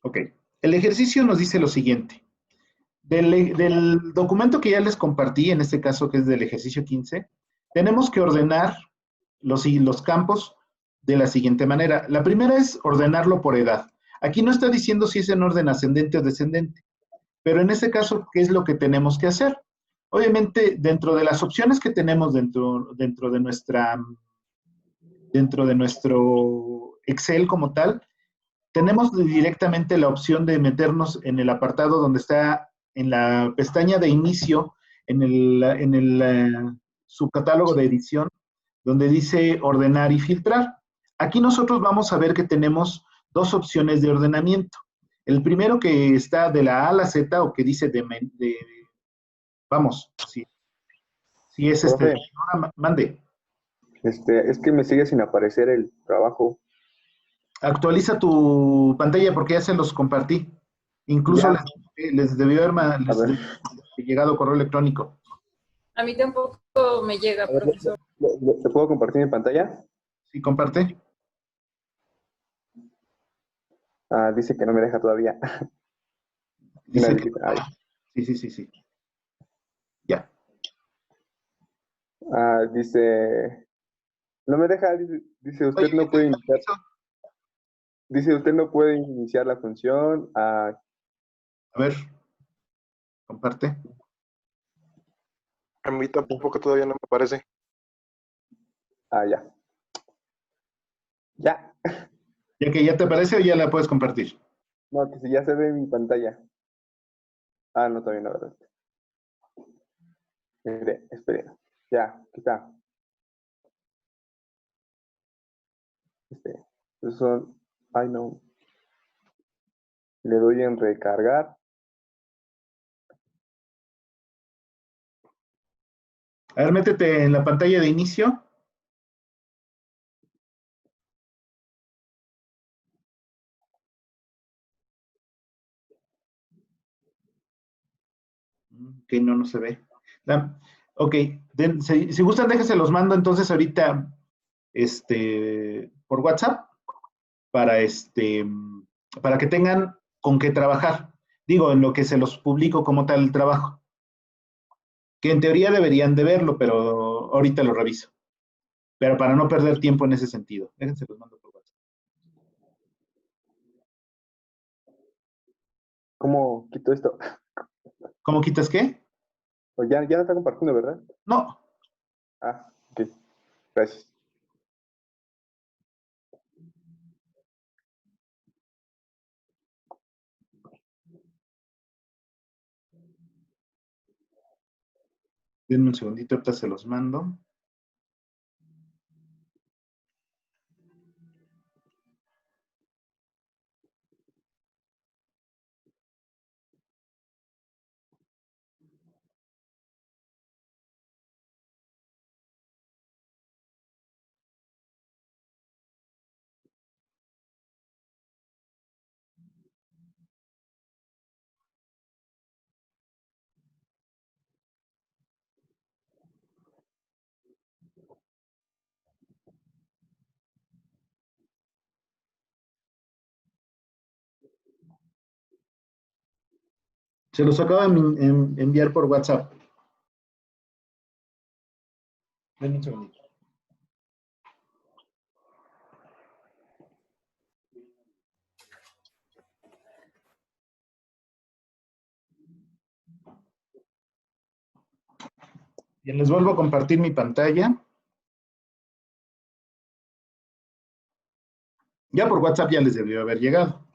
Ok. El ejercicio nos dice lo siguiente. Del documento que ya les compartí, en este caso que es del ejercicio 15, tenemos que ordenar los campos de la siguiente manera. La primera es ordenarlo por edad. Aquí no está diciendo si es en orden ascendente o descendente, pero en este caso, ¿qué es lo que tenemos que hacer? Obviamente, dentro de las opciones que tenemos dentro de nuestro Excel como tal, tenemos directamente la opción de meternos en el apartado donde está en la pestaña de inicio, en el subcatálogo de edición, donde dice ordenar y filtrar. Aquí nosotros vamos a ver que tenemos dos opciones de ordenamiento. El primero que está de la A a la Z o que dice vamos, si es Profe, mande. es que me sigue sin aparecer el trabajo. Actualiza tu pantalla porque ya se los compartí. Incluso Ya, les debió haber a ver, llegado correo electrónico. A mí tampoco me llega, a ver, profesor. ¿te puedo compartir mi pantalla? Sí, comparte. Ah, dice que no me deja todavía. Dice que Ay. sí. Ya. Ah, dice, no me deja, dice Oye, usted no puede iniciar, dice usted no puede iniciar la función. Ah, a ver, comparte. A mí tampoco todavía no me parece. ya. Ya. Ya que ya te aparece o ya la puedes compartir. No, que si ya se ve en mi pantalla. Ah, no, todavía no, ¿verdad? Mire, espere. Ya, aquí está. Esos son, ay no. Le doy en recargar. A ver, métete en la pantalla de inicio. Que no se ve. Ok, si gustan, déjense los mando entonces ahorita por WhatsApp para, para que tengan con qué trabajar. Digo, en lo que se los publico como tal el trabajo. Que en teoría deberían de verlo, pero ahorita lo reviso. Pero para no perder tiempo en ese sentido. Déjense los mando por WhatsApp. ¿Cómo quito esto? ¿Cómo quitas qué? Pues ya no está compartiendo, ¿verdad? No. Ah, ok. Gracias. Denme un segundito, ahorita se los mando. Se los acabo de enviar por WhatsApp. Denme un segundito. Bien, les vuelvo a compartir mi pantalla. Ya por WhatsApp ya les debió haber llegado.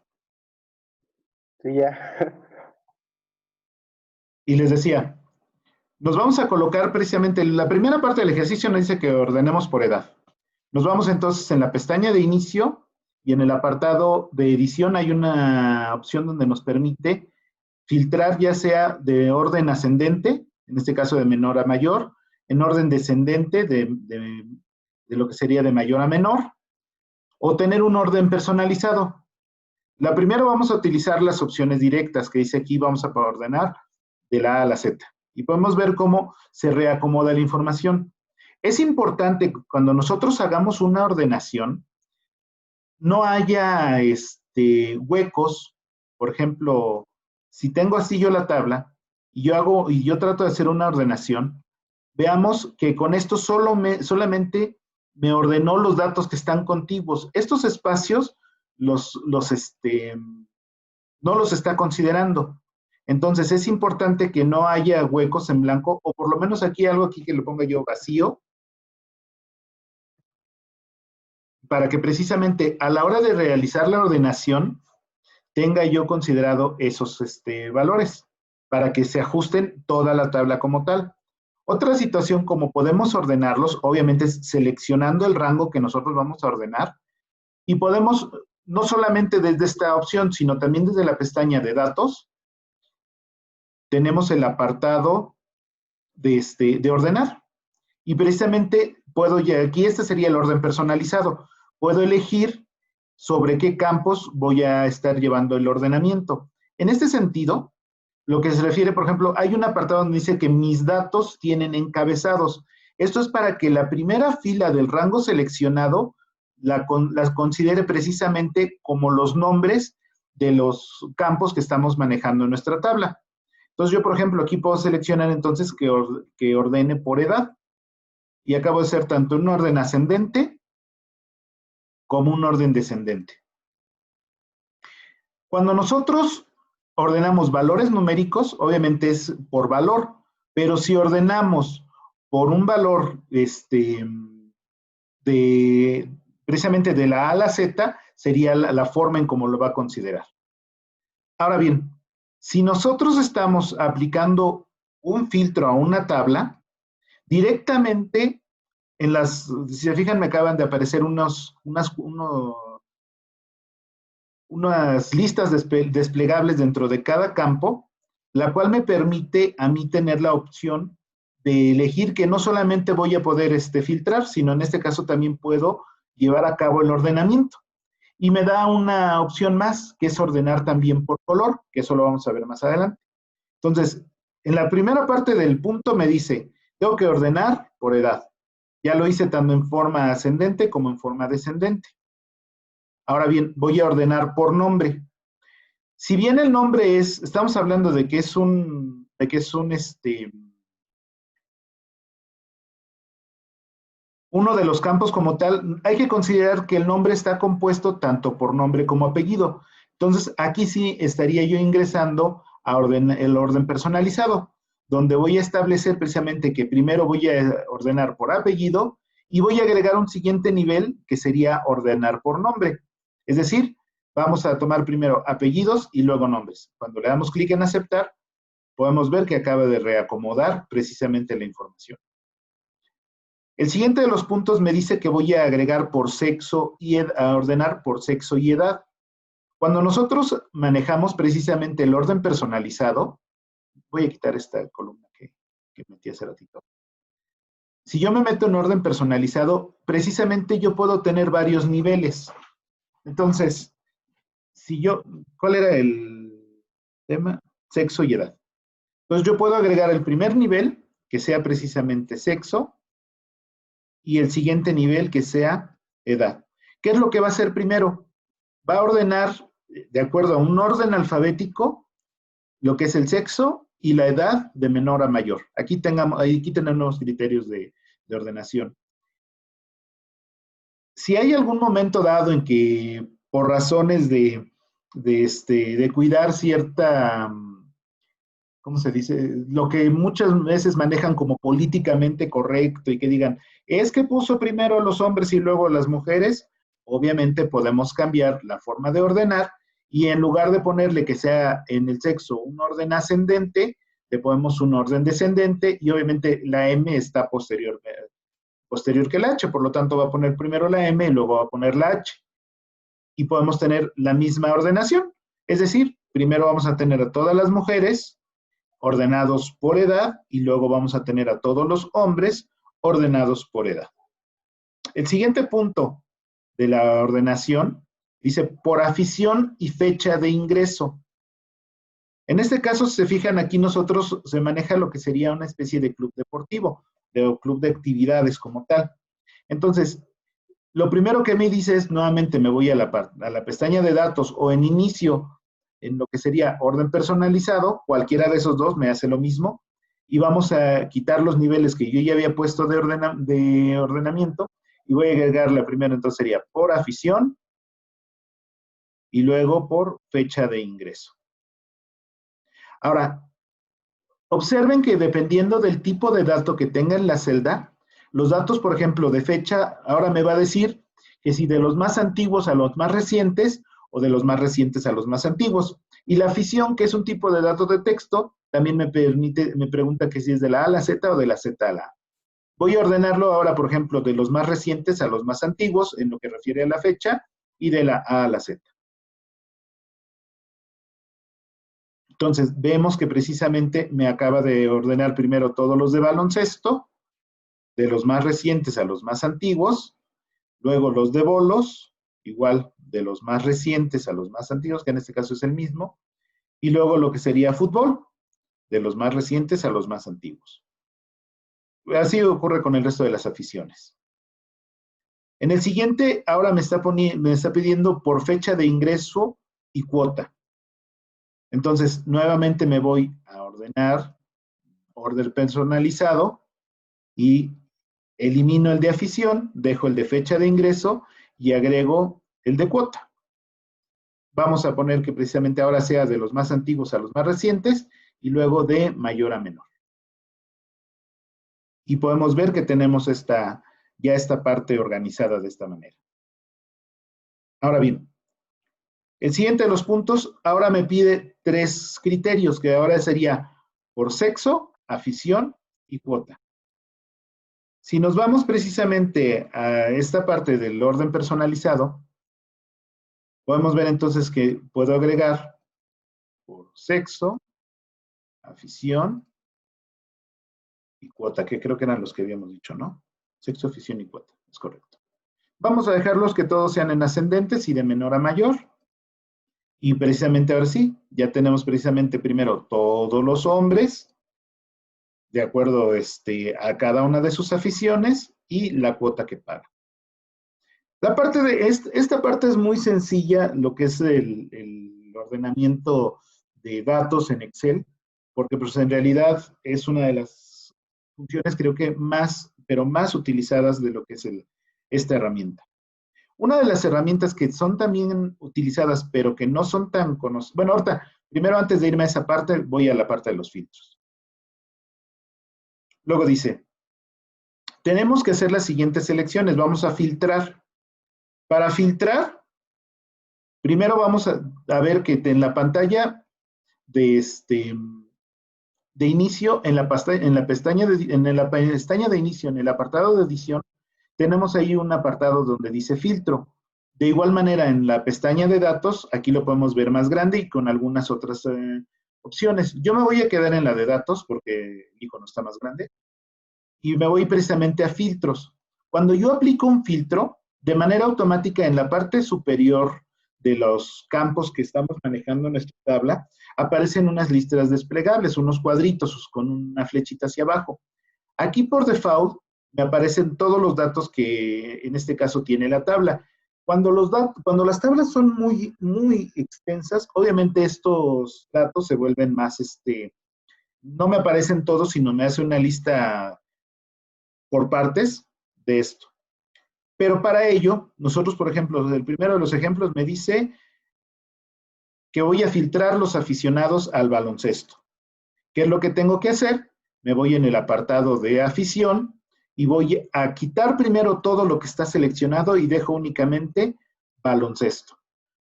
Sí, ya. Y les decía, nos vamos a colocar precisamente, la primera parte del ejercicio nos dice que ordenemos por edad. Nos vamos entonces en la pestaña de inicio y en el apartado de edición hay una opción donde nos permite filtrar ya sea de orden ascendente, en este caso de menor a mayor, en orden descendente de lo que sería de mayor a menor, o tener un orden personalizado. La primera vamos a utilizar las opciones directas que dice aquí, vamos a ordenar de la A a la Z. Y podemos ver cómo se reacomoda la información. Es importante cuando nosotros hagamos una ordenación, no haya huecos por ejemplo, si tengo así yo la tabla y yo trato de hacer una ordenación, veamos que con esto solamente me ordenó los datos que están contiguos. Estos espacios no los está considerando. Entonces es importante que no haya huecos en blanco, o por lo menos algo aquí que lo ponga yo vacío, para que precisamente a la hora de realizar la ordenación tenga yo considerado esos valores, para que se ajusten toda la tabla como tal. Otra situación, como podemos ordenarlos, obviamente es seleccionando el rango que nosotros vamos a ordenar, y podemos, no solamente desde esta opción, sino también desde la pestaña de datos, tenemos el apartado de ordenar. Y precisamente puedo ya, aquí este sería el orden personalizado. Puedo elegir sobre qué campos voy a estar llevando el ordenamiento. En este sentido, lo que se refiere, por ejemplo, hay un apartado donde dice que mis datos tienen encabezados. Esto es para que la primera fila del rango seleccionado las considere precisamente como los nombres de los campos que estamos manejando en nuestra tabla. Entonces yo, por ejemplo, aquí puedo seleccionar entonces que ordene por edad. Y acabo de hacer tanto un orden ascendente como un orden descendente. Cuando nosotros ordenamos valores numéricos, obviamente es por valor, pero si ordenamos por un valor precisamente de la A a la Z, sería la forma en cómo lo va a considerar. Ahora bien, si nosotros estamos aplicando un filtro a una tabla, directamente si se fijan, me acaban de aparecer unas listas desplegables dentro de cada campo, la cual me permite a mí tener la opción de elegir que no solamente voy a poder filtrar, sino en este caso también puedo llevar a cabo el ordenamiento. Y me da una opción más, que es ordenar también por color, que eso lo vamos a ver más adelante. Entonces, en la primera parte del punto me dice, tengo que ordenar por edad. Ya lo hice tanto en forma ascendente como en forma descendente. Ahora bien, voy a ordenar por nombre. Si bien el nombre estamos hablando de que es uno de los campos como tal, hay que considerar que el nombre está compuesto tanto por nombre como apellido. Entonces, aquí sí estaría yo ingresando a el orden personalizado, donde voy a establecer precisamente que primero voy a ordenar por apellido y voy a agregar un siguiente nivel que sería ordenar por nombre. Es decir, vamos a tomar primero apellidos y luego nombres. Cuando le damos clic en aceptar, podemos ver que acaba de reacomodar precisamente la información. El siguiente de los puntos me dice que voy a agregar por sexo a ordenar por sexo y edad. Cuando nosotros manejamos precisamente el orden personalizado, voy a quitar esta columna que metí hace ratito. Si yo me meto en orden personalizado, precisamente yo puedo tener varios niveles. Entonces, ¿cuál era el tema? Sexo y edad. Entonces yo puedo agregar el primer nivel, que sea precisamente sexo, y el siguiente nivel que sea edad. ¿Qué es lo que va a hacer primero? Va a ordenar, de acuerdo a un orden alfabético, lo que es el sexo y la edad de menor a mayor. Aquí tenemos criterios de ordenación. Si hay algún momento dado en que, por razones de cuidar cierta, ¿cómo se dice? Lo que muchas veces manejan como políticamente correcto y que digan, es que puso primero a los hombres y luego a las mujeres, obviamente podemos cambiar la forma de ordenar y en lugar de ponerle que sea en el sexo un orden ascendente, le ponemos un orden descendente y obviamente la M está posterior que la H, por lo tanto va a poner primero la M y luego va a poner la H. Y podemos tener la misma ordenación, es decir, primero vamos a tener a todas las mujeres ordenados por edad y luego vamos a tener a todos los hombres ordenados por edad. El siguiente punto de la ordenación dice por afición y fecha de ingreso. En este caso, si se fijan aquí nosotros se maneja lo que sería una especie de club deportivo, o club de actividades como tal. Entonces, lo primero que me dice es, nuevamente me voy a la pestaña de datos o en inicio en lo que sería orden personalizado, cualquiera de esos dos me hace lo mismo, y vamos a quitar los niveles que yo ya había puesto de ordenamiento, y voy a agregar la primera, entonces sería por afición, y luego por fecha de ingreso. Ahora, observen que dependiendo del tipo de dato que tenga en la celda, los datos, por ejemplo, de fecha, ahora me va a decir que si de los más antiguos a los más recientes, o de los más recientes a los más antiguos. Y la afición, que es un tipo de dato de texto, también me pregunta que si es de la A a la Z o de la Z a la A. Voy a ordenarlo ahora, por ejemplo, de los más recientes a los más antiguos, en lo que refiere a la fecha, y de la A a la Z. Entonces, vemos que precisamente me acaba de ordenar primero todos los de baloncesto, de los más recientes a los más antiguos, luego los de bolos, igual de los más recientes a los más antiguos, que en este caso es el mismo, y luego lo que sería fútbol, de los más recientes a los más antiguos. Así ocurre con el resto de las aficiones. En el siguiente, ahora me está pidiendo por fecha de ingreso y cuota. Entonces, nuevamente me voy a ordenar, orden personalizado, y elimino el de afición, dejo el de fecha de ingreso y agrego el de cuota. Vamos a poner que precisamente ahora sea de los más antiguos a los más recientes y luego de mayor a menor. Y podemos ver que tenemos ya esta parte organizada de esta manera. Ahora bien, el siguiente de los puntos ahora me pide 3 criterios, que ahora sería por sexo, afición y cuota. Si nos vamos precisamente a esta parte del orden personalizado, podemos ver entonces que puedo agregar por sexo, afición y cuota, que creo que eran los que habíamos dicho, ¿no? Sexo, afición y cuota, es correcto. Vamos a dejarlos que todos sean en ascendentes y de menor a mayor. Y precisamente ahora sí, ya tenemos precisamente primero todos los hombres, de acuerdo a cada una de sus aficiones y la cuota que paga. Esta parte es muy sencilla, lo que es el ordenamiento de datos en Excel, porque pues en realidad es una de las funciones creo que más utilizadas de lo que es esta herramienta. Una de las herramientas que son también utilizadas, pero que no son tan conocidas. Bueno, ahorita, primero antes de irme a esa parte, voy a la parte de los filtros. Luego dice, tenemos que hacer las siguientes selecciones. Vamos a filtrar. Para filtrar, primero vamos a ver que en la pantalla de inicio, en la pestaña de inicio, en el apartado de edición, tenemos ahí un apartado donde dice filtro. De igual manera, en la pestaña de datos, aquí lo podemos ver más grande y con algunas otras opciones. Yo me voy a quedar en la de datos porque el icono está más grande. Y me voy precisamente a filtros. Cuando yo aplico un filtro, de manera automática en la parte superior de los campos que estamos manejando en nuestra tabla, aparecen unas listas desplegables, unos cuadritos con una flechita hacia abajo. Aquí por default me aparecen todos los datos que en este caso tiene la tabla. Cuando las tablas son muy, muy extensas, obviamente estos datos se vuelven más, no me aparecen todos, sino me hace una lista por partes de esto. Pero para ello, nosotros, por ejemplo, el primero de los ejemplos me dice que voy a filtrar los aficionados al baloncesto. ¿Qué es lo que tengo que hacer? Me voy en el apartado de afición y voy a quitar primero todo lo que está seleccionado y dejo únicamente baloncesto.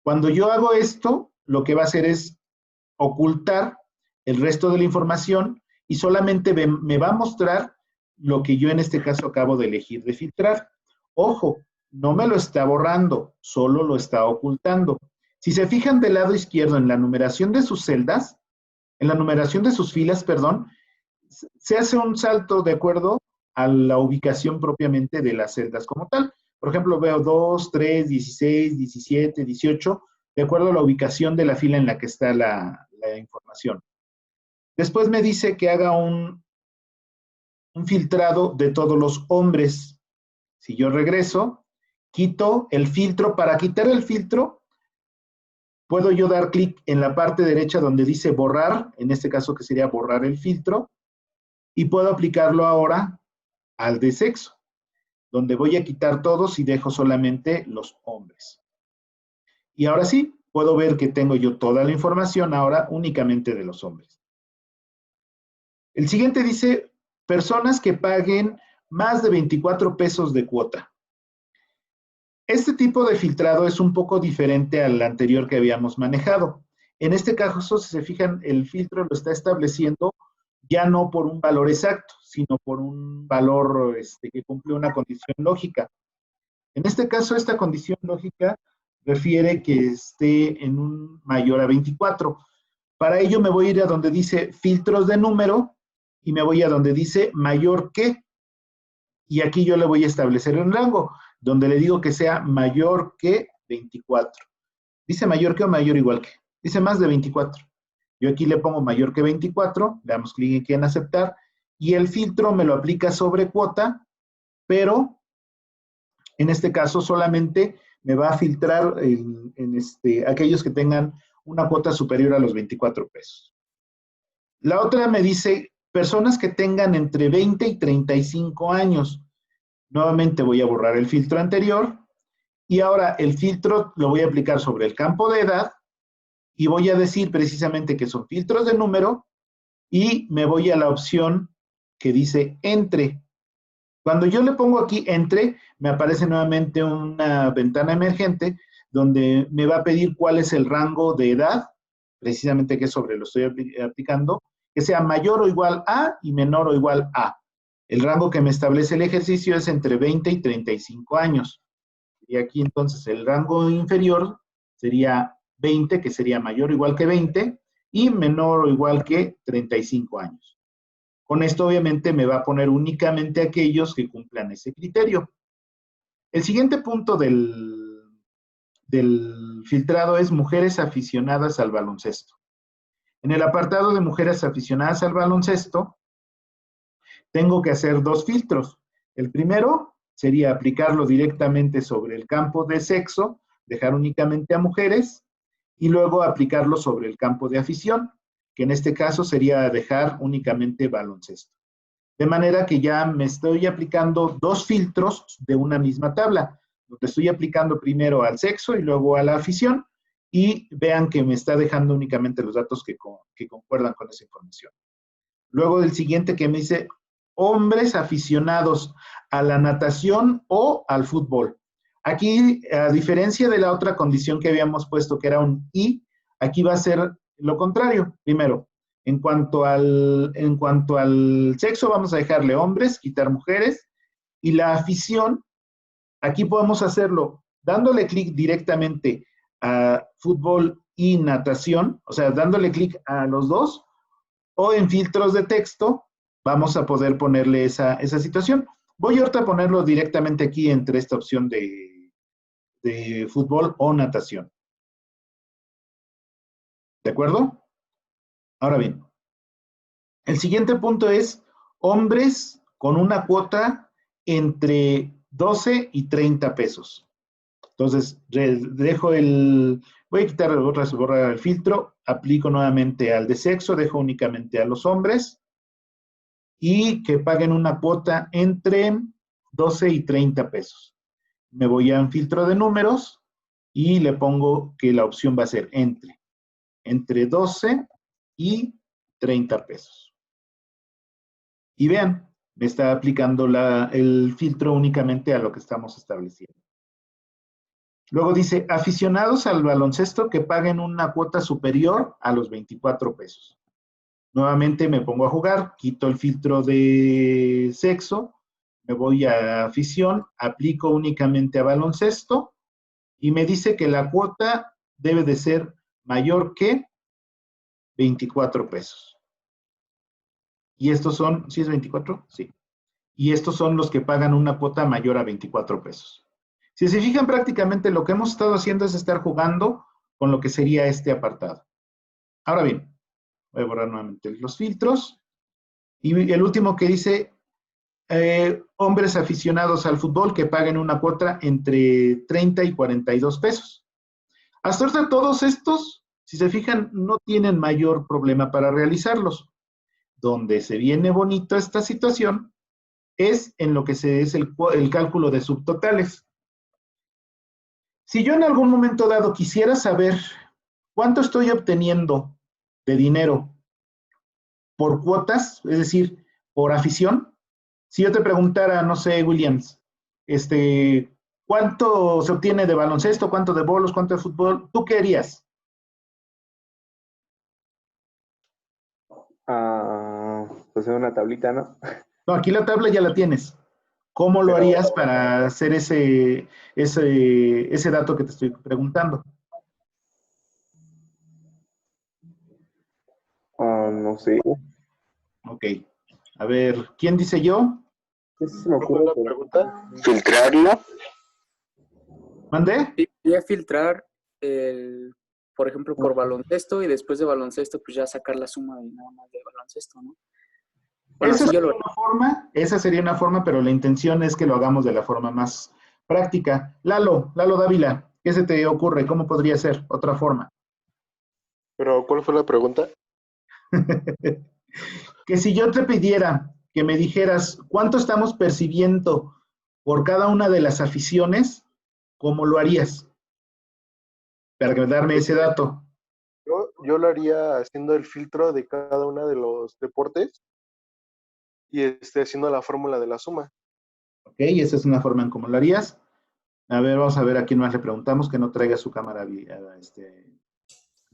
Cuando yo hago esto, lo que va a hacer es ocultar el resto de la información y solamente me va a mostrar lo que yo en este caso acabo de elegir de filtrar. Ojo, no me lo está borrando, solo lo está ocultando. Si se fijan del lado izquierdo en la numeración de sus celdas, en la numeración de sus filas, perdón, se hace un salto de acuerdo a la ubicación propiamente de las celdas como tal. Por ejemplo, veo 2, 3, 16, 17, 18, de acuerdo a la ubicación de la fila en la que está la información. Después me dice que haga un filtrado de todos los hombres. Si yo regreso, quito el filtro. Para quitar el filtro, puedo yo dar clic en la parte derecha donde dice borrar, en este caso que sería borrar el filtro, y puedo aplicarlo ahora al de sexo, donde voy a quitar todos y dejo solamente los hombres. Y ahora sí, puedo ver que tengo yo toda la información ahora únicamente de los hombres. El siguiente dice, personas que paguen más de 24 pesos de cuota. Este tipo de filtrado es un poco diferente al anterior que habíamos manejado. En este caso, si se fijan, el filtro lo está estableciendo ya no por un valor exacto, sino por un valor que cumple una condición lógica. En este caso, esta condición lógica refiere que esté en un mayor a 24. Para ello me voy a ir a donde dice filtros de número y me voy a donde dice mayor que. Y aquí yo le voy a establecer un rango, donde le digo que sea mayor que 24. ¿Dice mayor que o mayor igual que? Dice más de 24. Yo aquí le pongo mayor que 24, le damos clic aquí en aceptar, y el filtro me lo aplica sobre cuota, pero en este caso solamente me va a filtrar aquellos que tengan una cuota superior a los 24 pesos. La otra me dice personas que tengan entre 20 y 35 años. Nuevamente voy a borrar el filtro anterior y ahora el filtro lo voy a aplicar sobre el campo de edad y voy a decir precisamente que son filtros de número y me voy a la opción que dice entre. Cuando yo le pongo aquí entre, me aparece nuevamente una ventana emergente donde me va a pedir cuál es el rango de edad, precisamente que sobre lo estoy aplicando, que sea mayor o igual a y menor o igual a. El rango que me establece el ejercicio es entre 20 y 35 años. Y aquí entonces el rango inferior sería 20, que sería mayor o igual que 20, y menor o igual que 35 años. Con esto obviamente me va a poner únicamente aquellos que cumplan ese criterio. El siguiente punto del filtrado es mujeres aficionadas al baloncesto. En el apartado de mujeres aficionadas al baloncesto, tengo que hacer dos filtros. El primero sería aplicarlo directamente sobre el campo de sexo, dejar únicamente a mujeres, y luego aplicarlo sobre el campo de afición, que en este caso sería dejar únicamente baloncesto. De manera que ya me estoy aplicando dos filtros de una misma tabla, donde estoy aplicando primero al sexo y luego a la afición, y vean que me está dejando únicamente los datos que concuerdan con esa información. Luego del siguiente que me dice hombres aficionados a la natación o al fútbol. Aquí, a diferencia de la otra condición que habíamos puesto, que era un y, aquí va a ser lo contrario. Primero, en cuanto al sexo, vamos a dejarle hombres, quitar mujeres, y la afición, aquí podemos hacerlo dándole clic directamente a fútbol y natación, o sea, dándole clic a los dos, o en filtros de texto, vamos a poder ponerle esa situación. Voy ahorita a ponerlo directamente aquí entre esta opción de fútbol o natación. ¿De acuerdo? Ahora bien, el siguiente punto es hombres con una cuota entre 12 y 30 pesos. Entonces, voy a quitar borrar el filtro, aplico nuevamente al de sexo, dejo únicamente a los hombres y que paguen una cuota entre 12 y 30 pesos. Me voy a un filtro de números y le pongo que la opción va a ser entre 12 y 30 pesos. Y vean, me está aplicando el filtro únicamente a lo que estamos estableciendo. Luego dice, aficionados al baloncesto que paguen una cuota superior a los 24 pesos. Nuevamente me pongo a jugar, quito el filtro de sexo, me voy a afición, aplico únicamente a baloncesto y me dice que la cuota debe de ser mayor que 24 pesos. Y estos son, ¿sí es 24? Sí. Y estos son los que pagan una cuota mayor a 24 pesos. Si se fijan, prácticamente lo que hemos estado haciendo es estar jugando con lo que sería este apartado. Ahora bien, voy a borrar nuevamente los filtros. Y el último que dice, hombres aficionados al fútbol que paguen una cuota entre 30 y 42 pesos. Hasta ahorita todos estos, si se fijan, no tienen mayor problema para realizarlos. Donde se viene bonito esta situación es en lo que es el cálculo de subtotales. Si yo en algún momento dado quisiera saber cuánto estoy obteniendo de dinero por cuotas, es decir, por afición, si yo te preguntara, no sé, Williams, ¿cuánto se obtiene de baloncesto, cuánto de bolos, cuánto de fútbol? ¿Tú qué harías? Pues en una tablita, ¿no? No, aquí la tabla ya la tienes. ¿Cómo lo Pero, harías para hacer ese dato que te estoy preguntando? no sé. Ok. A ver, ¿quién dice yo? ¿Qué se me ¿Cuál fue ocurre? la Pero pregunta? Filtrarlo. ¿Mandé? Sí, ya filtrar el, por ejemplo, por baloncesto y después de baloncesto, pues ya sacar la suma de nada más de baloncesto, ¿no? Bueno, Esa así yo sería lo una forma, esa sería una forma, pero la intención es que lo hagamos de la forma más práctica. Lalo Dávila, ¿qué se te ocurre? ¿Cómo podría ser otra forma? Pero, ¿cuál fue la pregunta? Que si yo te pidiera que me dijeras cuánto estamos percibiendo por cada una de las aficiones, ¿cómo lo harías? Para darme ese dato. Yo lo haría haciendo el filtro de cada uno de los deportes y haciendo la fórmula de la suma. Ok, esa es una forma en cómo lo harías. A ver, vamos a ver a quién más le preguntamos que no traiga su cámara.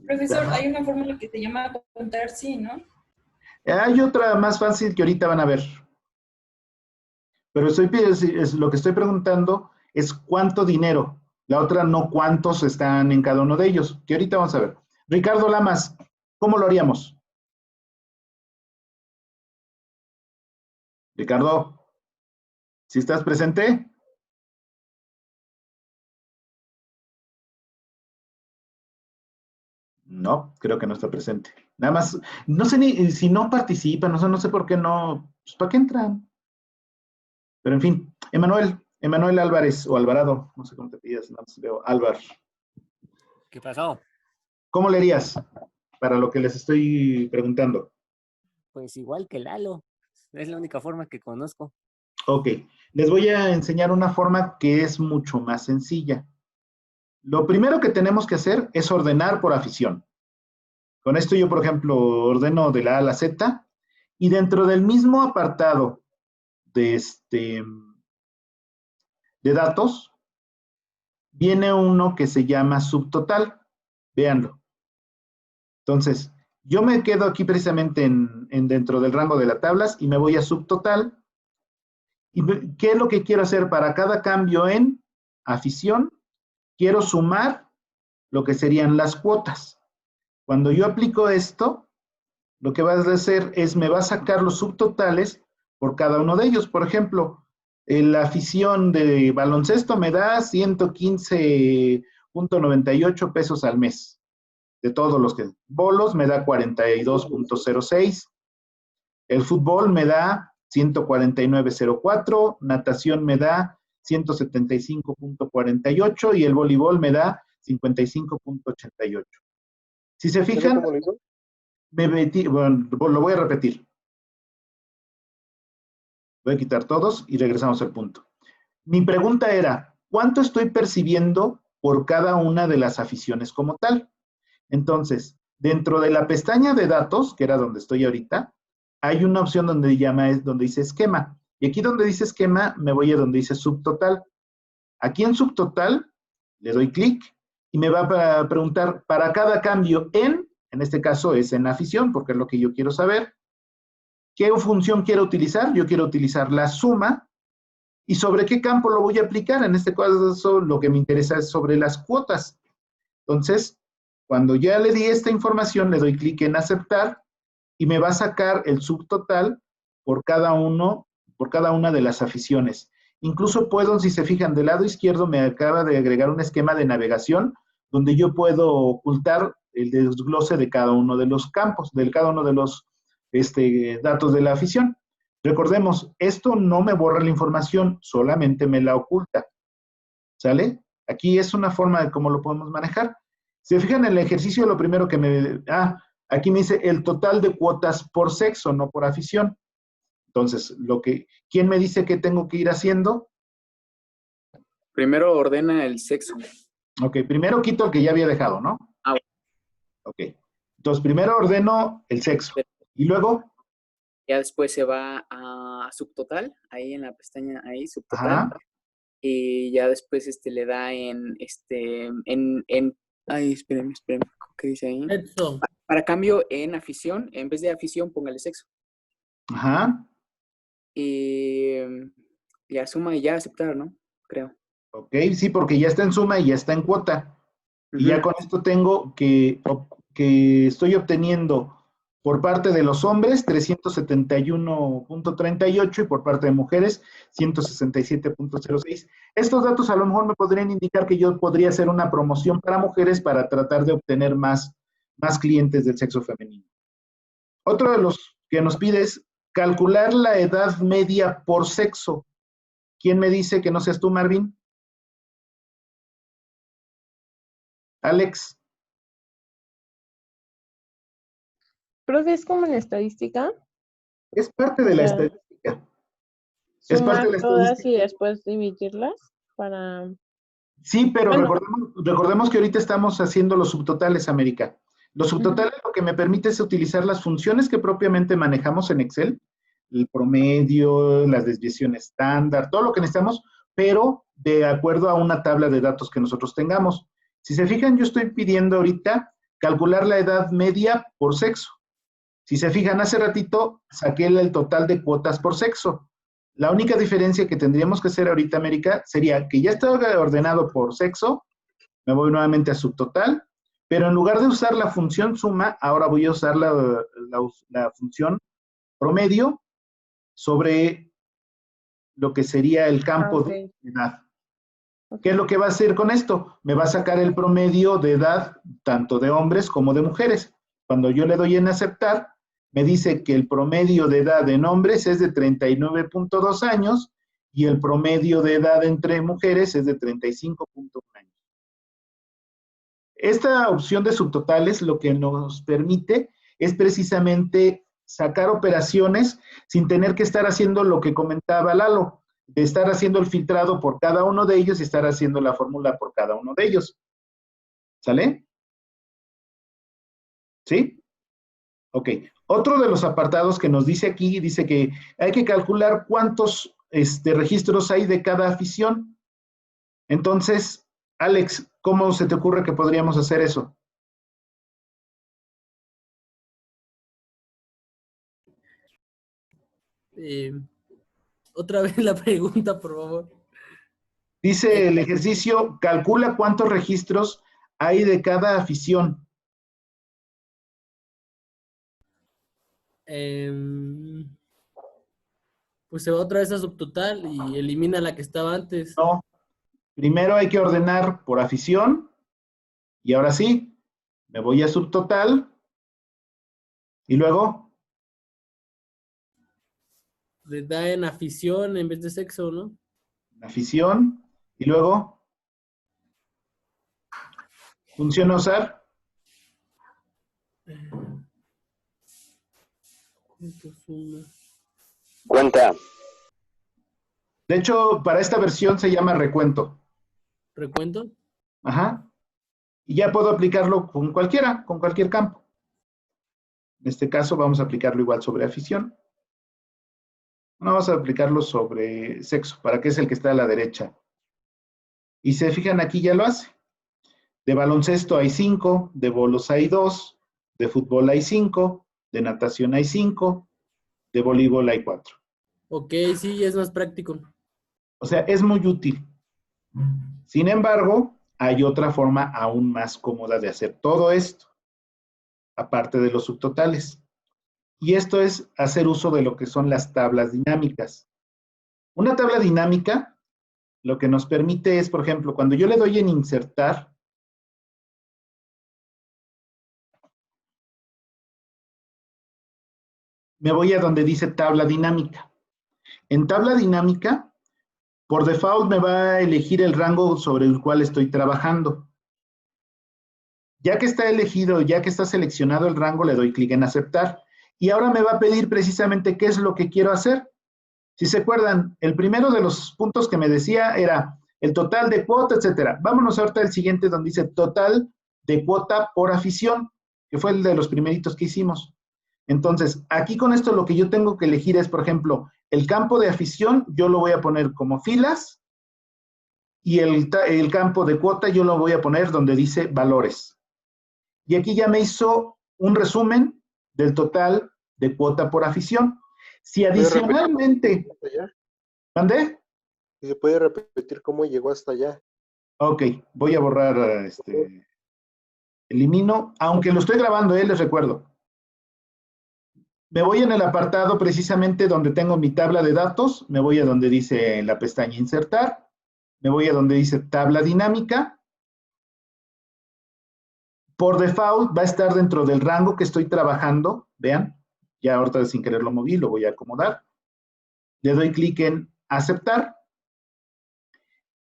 Profesor, hay una fórmula que se llama contar sí, ¿no? Hay otra más fácil que ahorita van a ver. Pero lo que estoy preguntando es cuánto dinero. La otra no cuántos están en cada uno de ellos, que ahorita vamos a ver. Ricardo Lamas, ¿cómo lo haríamos? Ricardo, ¿si estás presente? No, creo que no está presente. Nada más, no sé ni si no participan, no sé por qué no, pues ¿para qué entran? Pero en fin, Emanuel Álvarez o Alvarado, no sé cómo te pidas, nada más veo Álvar. ¿Qué pasó? ¿Cómo le harías para lo que les estoy preguntando? Pues igual que Lalo. Es la única forma que conozco. Ok, les voy a enseñar una forma que es mucho más sencilla. Lo primero que tenemos que hacer es ordenar por afición. Con esto yo, por ejemplo, ordeno de la A a la Z y dentro del mismo apartado de, de datos, viene uno que se llama subtotal. Véanlo. Entonces, yo me quedo aquí precisamente dentro del rango de las tablas y me voy a subtotal. ¿Y qué es lo que quiero hacer para cada cambio en afición? Quiero sumar lo que serían las cuotas. Cuando yo aplico esto, lo que vas a hacer es me va a sacar los subtotales por cada uno de ellos. Por ejemplo, la afición de baloncesto me da 115.98 pesos al mes. De todos los que bolos me da 42.06. El fútbol me da 149.04, natación me da 175.48 y el voleibol me da 55.88. Si se fijan, ¿Cómo lo hizo? bueno, lo voy a repetir. Voy a quitar todos y regresamos al punto. Mi pregunta era, ¿cuánto estoy percibiendo por cada una de las aficiones como tal? Entonces, dentro de la pestaña de datos, que era donde estoy ahorita, hay una opción donde dice esquema. Y aquí donde dice esquema, me voy a donde dice subtotal. Aquí en subtotal, le doy clic y me va a preguntar para cada cambio en este caso es en afición, porque es lo que yo quiero saber. ¿Qué función quiero utilizar? Yo quiero utilizar la suma. ¿Y sobre qué campo lo voy a aplicar? En este caso, lo que me interesa es sobre las cuotas. Entonces, cuando ya le di esta información, le doy clic en aceptar y me va a sacar el subtotal por cada una de las aficiones. Incluso puedo, si se fijan, del lado izquierdo me acaba de agregar un esquema de navegación donde yo puedo ocultar el desglose de cada uno de los campos, de cada uno de los datos de la afición. Recordemos, esto no me borra la información, solamente me la oculta. ¿Sale? Aquí es una forma de cómo lo podemos manejar. Si se fijan en el ejercicio, lo primero que me... aquí me dice el total de cuotas por sexo, no por afición. Entonces, ¿quién me dice que tengo que ir haciendo? Primero ordena el sexo. Ok, primero quito el que ya había dejado, ¿no? Ah, Ok. Entonces, primero ordeno el sexo. Y luego, ya después se va a subtotal, ahí en la pestaña, ahí, subtotal. ajá, Y ya después le da ay, espérenme, ¿qué dice ahí? Sexo. Para cambio en afición, en vez de afición, póngale sexo. ajá. Y ya suma y ya aceptar, ¿no? Creo. Ok, sí, porque ya está en suma y ya está en cuota. Y ya Ujú. con esto tengo que estoy obteniendo por parte de los hombres 371.38 y por parte de mujeres 167.06. Estos datos a lo mejor me podrían indicar que yo podría hacer una promoción para mujeres para tratar de obtener más clientes del sexo femenino. Otro de los que nos pide es calcular la edad media por sexo. ¿Quién me dice que no seas tú, Marvin? Alex. Profe, es como en estadística, Es parte o de la sea, estadística. Es parte sumar de la todas estadística. y después dividirlas para... Sí, pero Bueno, recordemos que ahorita estamos haciendo los subtotales, América. Los ujú. subtotales lo que me permite es utilizar las funciones que propiamente manejamos en Excel, el promedio, las desviaciones estándar, todo lo que necesitamos, pero de acuerdo a una tabla de datos que nosotros tengamos. Si se fijan, yo estoy pidiendo ahorita calcular la edad media por sexo. Si se fijan, hace ratito saqué el total de cuotas por sexo. La única diferencia que tendríamos que hacer ahorita, América, sería que ya está ordenado por sexo, me voy nuevamente a subtotal, pero en lugar de usar la función suma, ahora voy a usar la función promedio sobre lo que sería el campo Ok, de edad. ok. ¿Qué es lo que va a hacer con esto? Me va a sacar el promedio de edad tanto de hombres como de mujeres. Cuando yo le doy en aceptar, me dice que el promedio de edad en hombres es de 39.2 años y el promedio de edad entre mujeres es de 35.1 años. Esta opción de subtotales lo que nos permite es precisamente sacar operaciones sin tener que estar haciendo lo que comentaba Lalo, de estar haciendo el filtrado por cada uno de ellos y estar haciendo la fórmula por cada uno de ellos. ¿Sale? ¿Sí? Ok. Otro de los apartados que nos dice aquí, dice que hay que calcular cuántos registros hay de cada afición. Entonces, Alex, ¿cómo se te ocurre que podríamos hacer eso? Eh, Otra vez la pregunta, por favor. Dice el ejercicio, calcula cuántos registros hay de cada afición. Em, pues se va otra vez a subtotal y elimina la que estaba antes. No, primero hay que ordenar por afición y ahora sí, me voy a subtotal y luego, Le da en afición en vez de sexo, ¿no? afición y luego, funciona usar. ¿Cuánto suma? Cuenta. De hecho, para esta versión se llama recuento. ¿Recuento? Ajá. Y ya puedo aplicarlo con cualquiera, con cualquier campo. En este caso vamos a aplicarlo igual sobre afición. No, vamos a aplicarlo sobre sexo, para que es el que está a la derecha. Y se fijan, aquí ya lo hace. De baloncesto hay 5, de bolos hay 2, de fútbol hay 5, de natación hay 5, de voleibol hay 4. Ok, sí, es más práctico. O sea, es muy útil. Sin embargo, hay otra forma aún más cómoda de hacer todo esto, aparte de los subtotales. Y esto es hacer uso de lo que son las tablas dinámicas. Una tabla dinámica lo que nos permite es, por ejemplo, cuando yo le doy en insertar, me voy a donde dice tabla dinámica. En tabla dinámica, por default me va a elegir el rango sobre el cual estoy trabajando. Ya que está elegido, ya que está seleccionado el rango, le doy clic en aceptar. Y ahora me va a pedir precisamente qué es lo que quiero hacer. Si se acuerdan, el primero de los puntos que me decía era el total de cuota, etcétera. Vámonos ahorita al siguiente donde dice total de cuota por afición, que fue el de los primeritos que hicimos. Entonces, aquí con esto lo que yo tengo que elegir es, por ejemplo, el campo de afición, yo lo voy a poner como filas, y el campo de cuota yo lo voy a poner donde dice valores. Y aquí ya me hizo un resumen del total de cuota por afición. Si adicionalmente... ¿Mandé? ¿Y se puede repetir cómo llegó hasta allá? Ok, voy a borrar, elimino, aunque lo estoy grabando, les recuerdo. Me voy en el apartado precisamente donde tengo mi tabla de datos, me voy a donde dice en la pestaña insertar, me voy a donde dice tabla dinámica. Por default va a estar dentro del rango que estoy trabajando, vean, ya ahorita sin querer lo moví, lo voy a acomodar. Le doy clic en aceptar.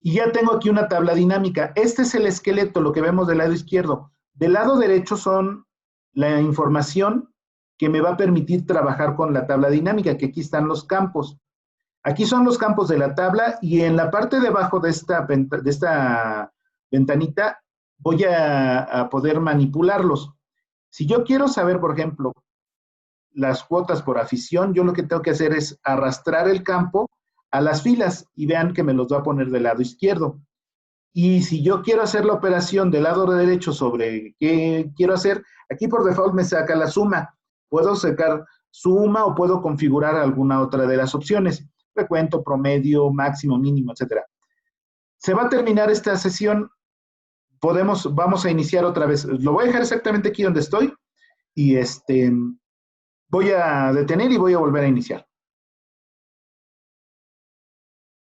Y ya tengo aquí una tabla dinámica. Este es el esqueleto, lo que vemos del lado izquierdo. Del lado derecho son la información que me va a permitir trabajar con la tabla dinámica, que aquí están los campos. Aquí son los campos de la tabla y en la parte de abajo de esta ventanita voy a poder manipularlos. Si yo quiero saber, por ejemplo, las cuotas por afición, yo lo que tengo que hacer es arrastrar el campo a las filas y vean que me los va a poner del lado izquierdo. Y si yo quiero hacer la operación del lado derecho sobre qué quiero hacer, aquí por default me saca la suma. Puedo sacar suma o puedo configurar alguna otra de las opciones. Recuento, promedio, máximo, mínimo, etc. Se va a terminar esta sesión. Vamos a iniciar otra vez. Lo voy a dejar exactamente aquí donde estoy y voy a detener y voy a volver a iniciar.